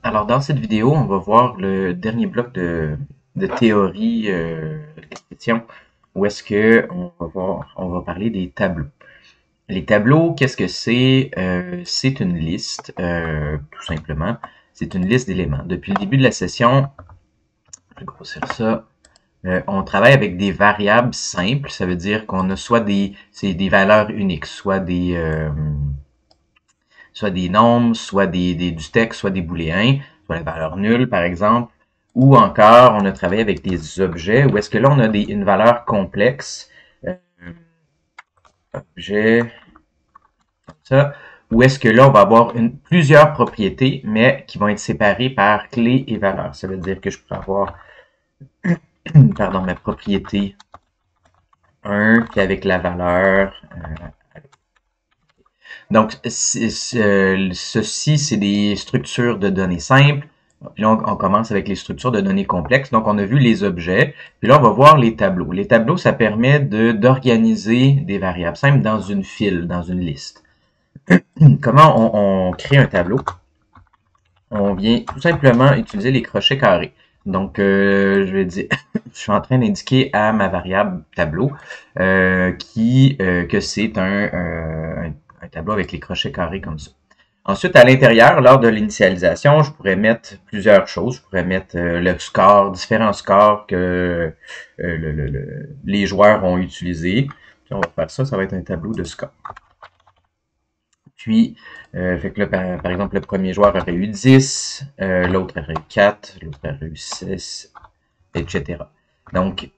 Alors, dans cette vidéo, on va voir le dernier bloc de théorie des questions où est-ce que on va parler des tableaux. Les tableaux, qu'est-ce que c'est? C'est une liste, tout simplement. C'est une liste d'éléments. Depuis le début de la session, je vais grossir ça. On travaille avec des variables simples. Ça veut dire qu'on a c'est des valeurs uniques, soit des nombres, soit du texte, soit des booléens, soit la valeur nulle, par exemple. Ou encore, on a travaillé avec des objets, où est-ce que là, on a une valeur complexe, euh, objet, comme ça, où est-ce que là, on va avoir plusieurs propriétés, mais qui vont être séparées par clé et valeur. Ça veut dire que je pourrais avoir, pardon, ma propriété 1, puis avec la valeur. Donc, ceci, c'est des structures de données simples. Puis là, on commence avec les structures de données complexes. Donc, on a vu les objets. Puis là, on va voir les tableaux. Les tableaux, ça permet d'organiser des variables simples dans une file, dans une liste. Comment on crée un tableau? On vient tout simplement utiliser les crochets carrés. Donc, je vais dire, je suis en train d'indiquer à ma variable tableau que c'est un tableau avec les crochets carrés comme ça. Ensuite, à l'intérieur, lors de l'initialisation, je pourrais mettre plusieurs choses. Je pourrais mettre le score, différents scores que les joueurs ont utilisés. Puis on va faire ça, ça va être un tableau de score. Puis, fait que là, par exemple, le premier joueur aurait eu 10, l'autre aurait eu 4, l'autre aurait eu 6, etc. Donc,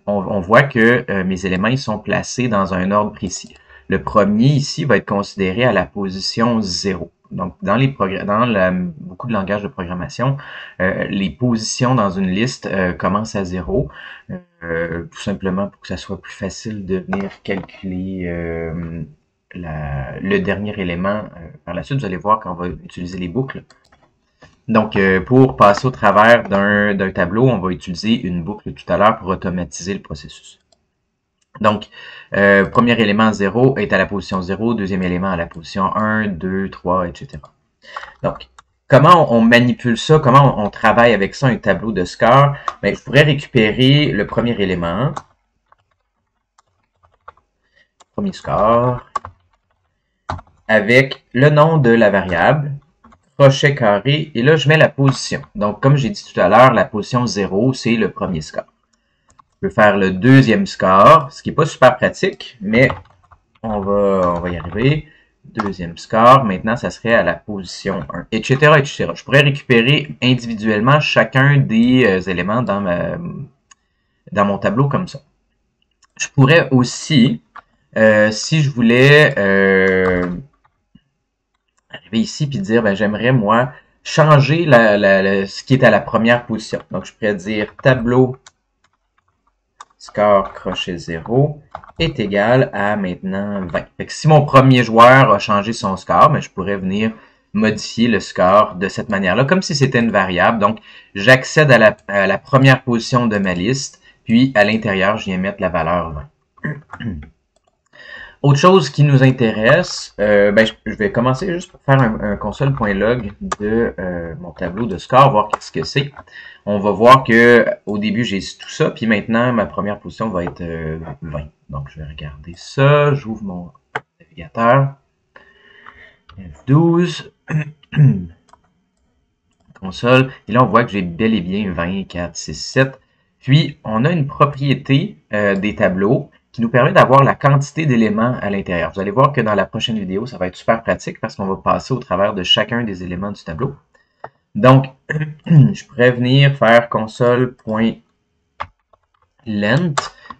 on voit que mes éléments ils sont placés dans un ordre précis. Le premier ici va être considéré à la position 0. Donc, beaucoup de langages de programmation, les positions dans une liste commencent à 0, tout simplement pour que ça soit plus facile de venir calculer le dernier élément. Par la suite, vous allez voir quand on va utiliser les boucles. Donc, pour passer au travers d'un tableau, on va utiliser une boucle tout à l'heure pour automatiser le processus. Donc, premier élément 0 est à la position 0, deuxième élément à la position 1, 2, 3, etc. Donc, comment on manipule ça? Comment on travaille avec ça, un tableau de score? Bien, je pourrais récupérer le premier élément, premier score, avec le nom de la variable, crochet carré, et là, je mets la position. Donc, comme j'ai dit tout à l'heure, la position 0, c'est le premier score. Je peux faire le deuxième score, ce qui n'est pas super pratique, mais on va y arriver. Deuxième score, maintenant, ça serait à la position 1, etc., etc. Je pourrais récupérer individuellement chacun des éléments dans mon tableau comme ça. Je pourrais aussi, si je voulais arriver ici puis dire, ben, j'aimerais, moi, changer ce qui est à la première position. Donc, je pourrais dire tableau score crochet 0 est égal à maintenant 20. Fait que si mon premier joueur a changé son score, ben, je pourrais venir modifier le score de cette manière-là, comme si c'était une variable. Donc, j'accède à la première position de ma liste, puis à l'intérieur, je viens mettre la valeur 20. Autre chose qui nous intéresse, ben, je vais commencer juste par faire un console.log de mon tableau de score, voir qu'est-ce que c'est. On va voir que au début, j'ai tout ça, puis maintenant, ma première position va être 20. Donc, je vais regarder ça. J'ouvre mon navigateur. F12. Console. Et là, on voit que j'ai bel et bien 20, 4, 6, 7. Puis, on a une propriété des tableaux qui nous permet d'avoir la quantité d'éléments à l'intérieur. Vous allez voir que dans la prochaine vidéo, ça va être super pratique parce qu'on va passer au travers de chacun des éléments du tableau. Donc, je pourrais venir faire console.length.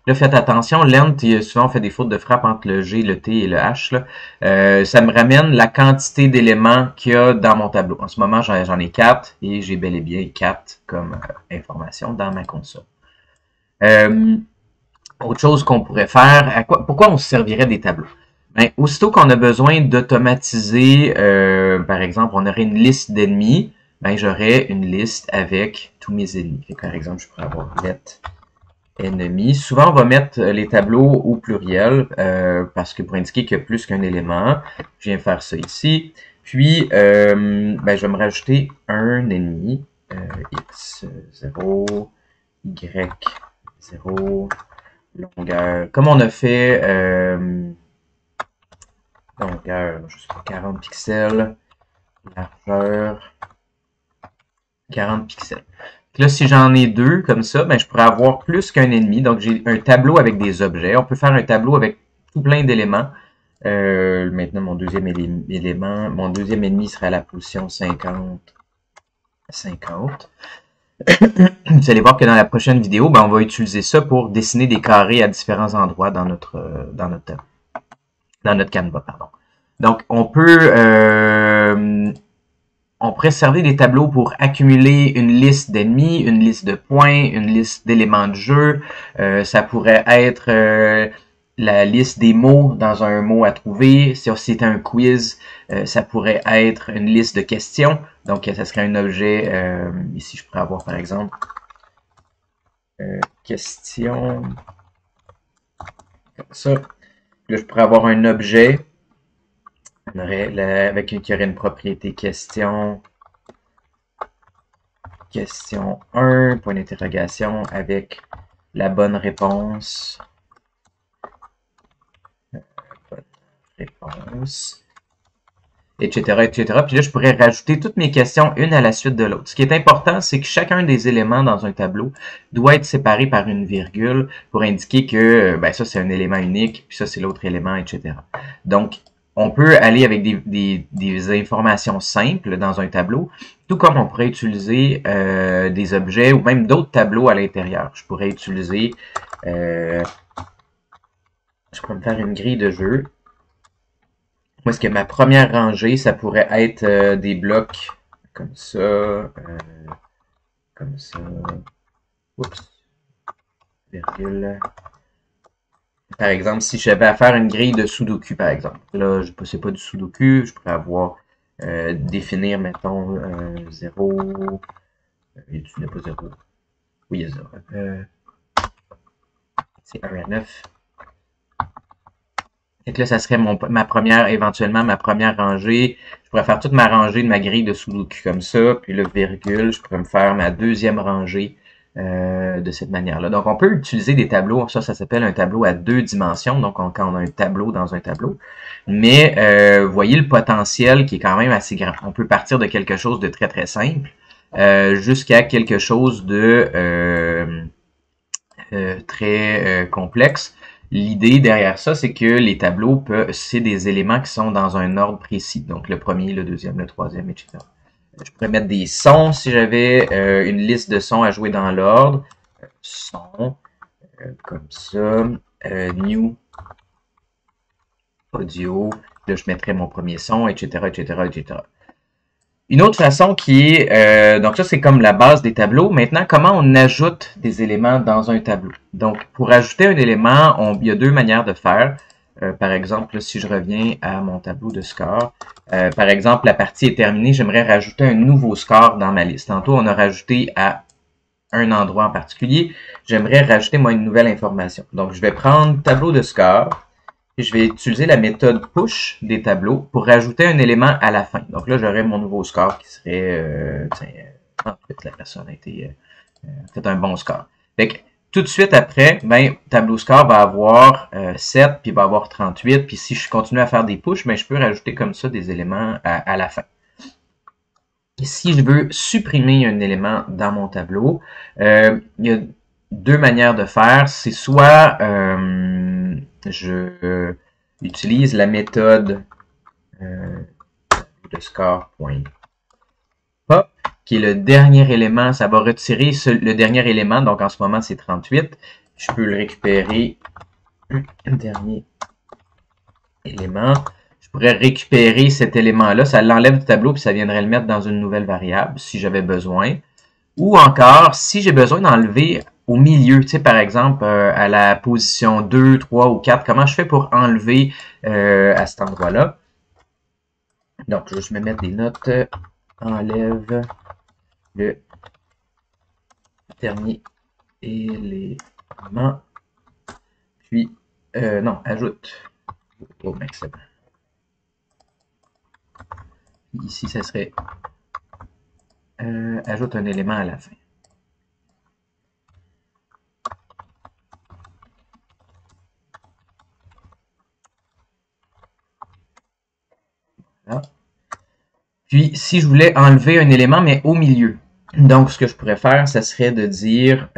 Là, faites attention, length, souvent on fait des fautes de frappe entre le G, le T et le H. Là. Ça me ramène la quantité d'éléments qu'il y a dans mon tableau. En ce moment, j'en ai 4 et j'ai bel et bien 4 comme information dans ma console. Autre chose qu'on pourrait faire, pourquoi on se servirait des tableaux? Ben, aussitôt qu'on a besoin d'automatiser, par exemple, on aurait une liste d'ennemis, ben, j'aurais une liste avec tous mes ennemis. Par exemple, je pourrais avoir let ennemis. Souvent, on va mettre les tableaux au pluriel parce que pour indiquer qu'il y a plus qu'un élément, je viens faire ça ici. Puis, ben, je vais me rajouter un ennemi. X0, Y0, longueur. Comme on a fait longueur, je sais pas, 40 pixels, largeur, 40 pixels. Donc là, si j'en ai deux comme ça, ben, je pourrais avoir plus qu'un ennemi. Donc, j'ai un tableau avec des objets. On peut faire un tableau avec tout plein d'éléments. Maintenant, mon deuxième élément, mon deuxième ennemi sera à la position 50. 50. Vous allez voir que dans la prochaine vidéo, ben, on va utiliser ça pour dessiner des carrés à différents endroits dans notre Canva, pardon. Donc, on pourrait servir des tableaux pour accumuler une liste d'ennemis, une liste de points, une liste d'éléments de jeu. Ça pourrait être la liste des mots dans un mot à trouver. Si c'était un quiz, ça pourrait être une liste de questions. Donc, ça serait un objet. Ici, je pourrais avoir, par exemple, question. Comme ça. Là, je pourrais avoir un objet qui aurait une propriété question. Question 1, point d'interrogation, avec la bonne réponse. Bonne réponse. Etc., etc. Puis là, je pourrais rajouter toutes mes questions une à la suite de l'autre. Ce qui est important, c'est que chacun des éléments dans un tableau doit être séparé par une virgule pour indiquer que ben, ça, c'est un élément unique, puis ça, c'est l'autre élément, etc. Donc, on peut aller avec des informations simples dans un tableau, tout comme on pourrait utiliser des objets ou même d'autres tableaux à l'intérieur. Je pourrais utiliser, je pourrais me faire une grille de jeu. Moi, est-ce que ma première rangée, ça pourrait être des blocs comme ça, comme ça, oups, virgule. Par exemple, si j'avais à faire une grille de Sudoku, par exemple. Là, je ne sais pas du Sudoku, je pourrais avoir définir, mettons, 0. Il n'y a pas 0. Oui, il y a 0. C'est 1 à 9. Et que là, ça serait éventuellement ma première rangée. Je pourrais faire toute ma rangée de ma grille de Sudoku comme ça, puis le virgule, je pourrais me faire ma deuxième rangée de cette manière-là. Donc, on peut utiliser des tableaux. Ça s'appelle un tableau à deux dimensions. Donc, quand on a un tableau dans un tableau. Mais, voyez le potentiel qui est quand même assez grand. On peut partir de quelque chose de très, très simple jusqu'à quelque chose de très complexe. L'idée derrière ça, c'est que les tableaux, c'est des éléments qui sont dans un ordre précis. Donc, le premier, le deuxième, le troisième, etc. Je pourrais mettre des sons si j'avais une liste de sons à jouer dans l'ordre. Son, comme ça. New, audio. Là, je mettrais mon premier son, etc., etc., etc. Une autre façon qui est, donc ça c'est comme la base des tableaux. Maintenant, comment on ajoute des éléments dans un tableau? Donc, pour ajouter un élément, il y a deux manières de faire. Par exemple, si je reviens à mon tableau de score, par exemple, la partie est terminée, j'aimerais rajouter un nouveau score dans ma liste. Tantôt, on a rajouté à un endroit en particulier. J'aimerais rajouter, moi, une nouvelle information. Donc, je vais prendre tableau de score. Et je vais utiliser la méthode push des tableaux pour rajouter un élément à la fin. Donc là, j'aurai mon nouveau score qui serait, en fait, la personne a fait un bon score. Fait que, tout de suite après, ben, tableau score va avoir 7, puis va avoir 38. Puis si je continue à faire des push, ben, je peux rajouter comme ça des éléments à la fin. Et si je veux supprimer un élément dans mon tableau, il y a deux manières de faire. C'est soit je utilise la méthode de score.pop, qui est le dernier élément. Ça va retirer le dernier élément. Donc en ce moment, c'est 38. Je peux le récupérer. Le dernier élément. Je pourrais récupérer cet élément-là. Ça l'enlève du tableau, puis ça viendrait le mettre dans une nouvelle variable si j'avais besoin. Ou encore, si j'ai besoin d'enlever au milieu, tu sais, par exemple, à la position 2, 3 ou 4, comment je fais pour enlever à cet endroit-là? Donc, je vais mettre des notes. Enlève le dernier élément. Puis, non, ajoute. Oh, excellent. Ici, ça serait ajoute un élément à la fin. Voilà. Puis, si je voulais enlever un élément, mais au milieu. Donc, ce que je pourrais faire, ça serait de dire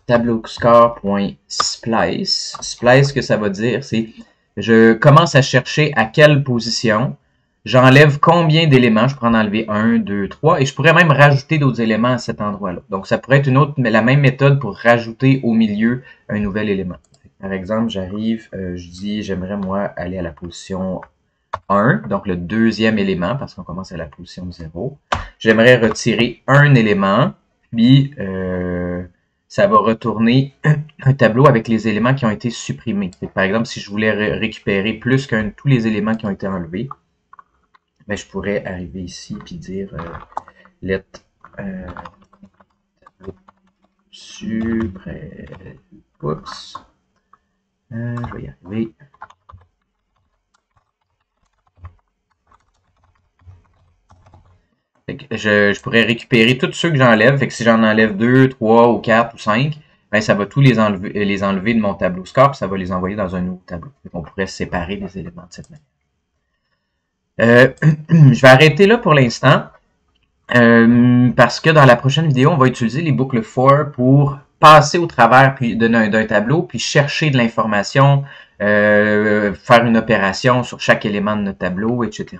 tableau score.splice. Splice, ce que ça va dire, c'est je commence à chercher à quelle position, j'enlève combien d'éléments, je pourrais en enlever 1, 2, 3, et je pourrais même rajouter d'autres éléments à cet endroit-là. Donc, ça pourrait être une autre, mais la même méthode pour rajouter au milieu un nouvel élément. Par exemple, j'arrive, je dis, j'aimerais moi aller à la position 1, donc le deuxième élément, parce qu'on commence à la position 0. J'aimerais retirer un élément, puis ça va retourner un tableau avec les éléments qui ont été supprimés. Par exemple, si je voulais récupérer plus qu'un tous les éléments qui ont été enlevés, ben, je pourrais arriver ici et dire let tableau supprès. Oups. Je vais y arriver. Je pourrais récupérer tous ceux que j'enlève. Fait que si j'en enlève 2, 3 ou 4 ou 5, ben ça va tous les enlever de mon tableau score, puis ça va les envoyer dans un nouveau tableau. On pourrait séparer les éléments de cette manière. Je vais arrêter là pour l'instant. Parce que dans la prochaine vidéo, on va utiliser les boucles for pour passer au travers d'un tableau, puis chercher de l'information, faire une opération sur chaque élément de notre tableau, etc.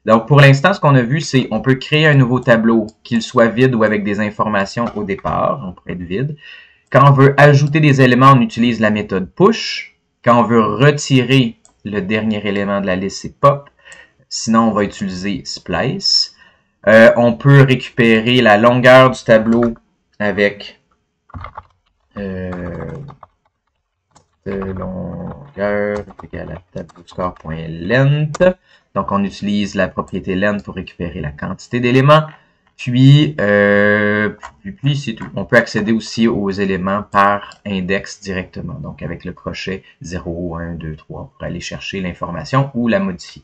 Donc, pour l'instant, ce qu'on a vu, c'est on peut créer un nouveau tableau, qu'il soit vide ou avec des informations au départ. On pourrait être vide. Quand on veut ajouter des éléments, on utilise la méthode push. Quand on veut retirer le dernier élément de la liste, c'est pop. Sinon, on va utiliser splice. On peut récupérer la longueur du tableau avec longueur est égal à tableau score.length. Donc, on utilise la propriété length pour récupérer la quantité d'éléments. Puis c'est tout. On peut accéder aussi aux éléments par index directement. Donc, avec le crochet 0, 1, 2, 3 pour aller chercher l'information ou la modifier.